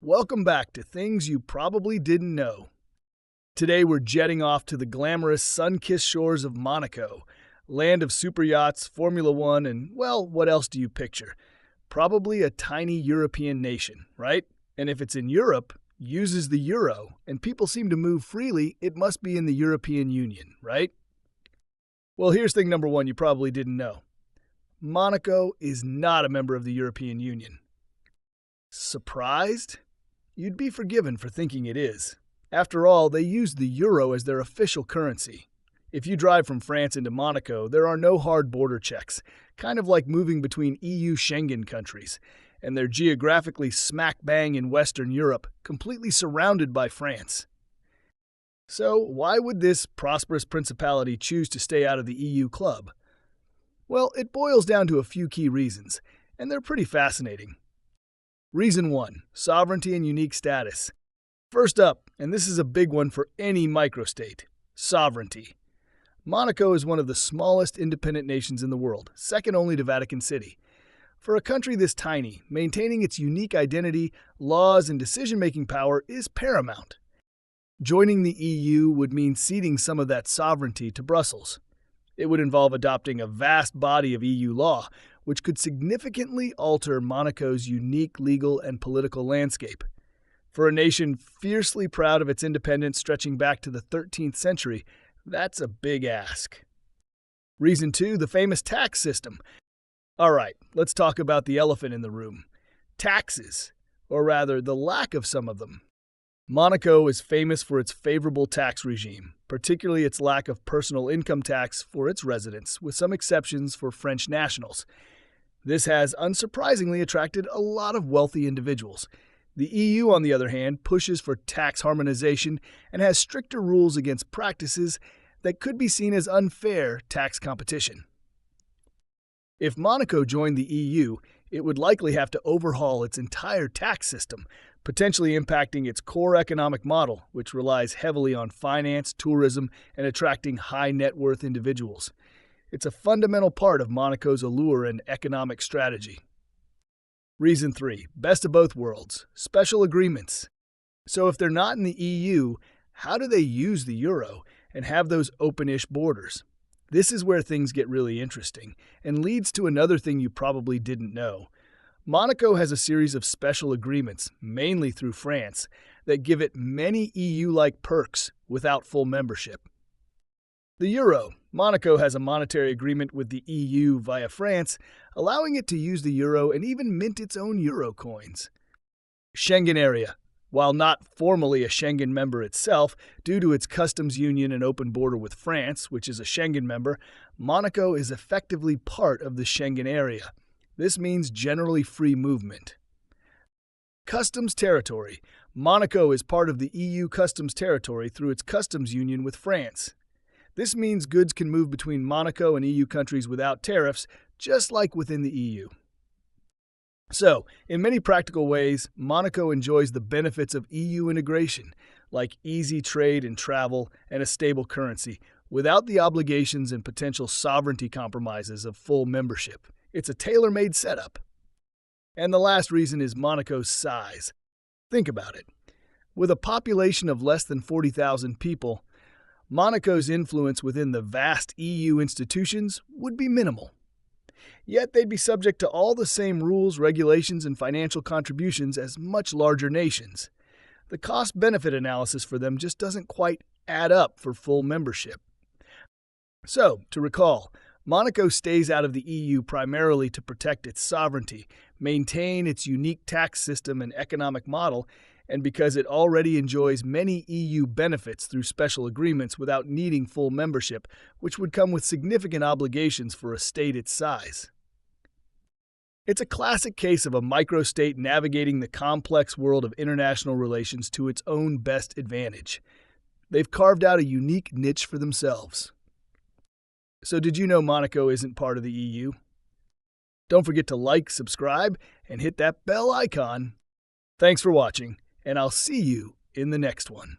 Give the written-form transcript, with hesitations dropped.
Welcome back to Things You Probably Didn't Know. Today we're jetting off to the glamorous sun-kissed shores of Monaco, land of super yachts, Formula One, and, well, what else do you picture? Probably a tiny European nation, right? And if it's in Europe, uses the euro, and people seem to move freely, it must be in the European Union, right? Well, here's thing number one you probably didn't know. Monaco is not a member of the European Union. Surprised? You'd be forgiven for thinking it is. After all, they use the euro as their official currency. If you drive from France into Monaco, there are no hard border checks, kind of like moving between EU Schengen countries, and they're geographically smack bang in Western Europe, completely surrounded by France. So, why would this prosperous principality choose to stay out of the EU club? Well, it boils down to a few key reasons, and they're pretty fascinating. Reason 1. Sovereignty and unique status. First up, and this is a big one for any microstate, sovereignty. Monaco is one of the smallest independent nations in the world, second only to Vatican City. For a country this tiny, maintaining its unique identity, laws, and decision-making power is paramount. Joining the EU would mean ceding some of that sovereignty to Brussels. It would involve adopting a vast body of EU law, which could significantly alter Monaco's unique legal and political landscape. For a nation fiercely proud of its independence stretching back to the 13th century, that's a big ask. Reason 2, the famous tax system. All right, let's talk about the elephant in the room. Taxes, or rather, the lack of some of them. Monaco is famous for its favorable tax regime, particularly its lack of personal income tax for its residents, with some exceptions for French nationals. This has unsurprisingly attracted a lot of wealthy individuals. The EU, on the other hand, pushes for tax harmonization and has stricter rules against practices that could be seen as unfair tax competition. If Monaco joined the EU, it would likely have to overhaul its entire tax system, potentially impacting its core economic model, which relies heavily on finance, tourism, and attracting high net worth individuals. It's a fundamental part of Monaco's allure and economic strategy. Reason 3. Best of both worlds. Special agreements. So if they're not in the EU, how do they use the euro and have those open-ish borders? This is where things get really interesting, and leads to another thing you probably didn't know. Monaco has a series of special agreements, mainly through France, that give it many EU-like perks without full membership. The euro. Monaco has a monetary agreement with the EU via France, allowing it to use the euro and even mint its own euro coins. Schengen area. While not formally a Schengen member itself, due to its customs union and open border with France, which is a Schengen member, Monaco is effectively part of the Schengen area. This means generally free movement. Customs territory. Monaco is part of the EU customs territory through its customs union with France. This means goods can move between Monaco and EU countries without tariffs, just like within the EU. So, in many practical ways, Monaco enjoys the benefits of EU integration, like easy trade and travel and a stable currency, without the obligations and potential sovereignty compromises of full membership. It's a tailor-made setup. And the last reason is Monaco's size. Think about it. With a population of less than 40,000 people, Monaco's influence within the vast EU institutions would be minimal. Yet they'd be subject to all the same rules, regulations, and financial contributions as much larger nations. The cost-benefit analysis for them just doesn't quite add up for full membership. So, to recall, Monaco stays out of the EU primarily to protect its sovereignty, maintain its unique tax system and economic model, and because it already enjoys many EU benefits through special agreements without needing full membership, which would come with significant obligations for a state its size. It's a classic case of a microstate navigating the complex world of international relations to its own best advantage. They've carved out a unique niche for themselves. So did you know Monaco isn't part of the EU? Don't forget to like, subscribe, and hit that bell icon. Thanks for watching, and I'll see you in the next one.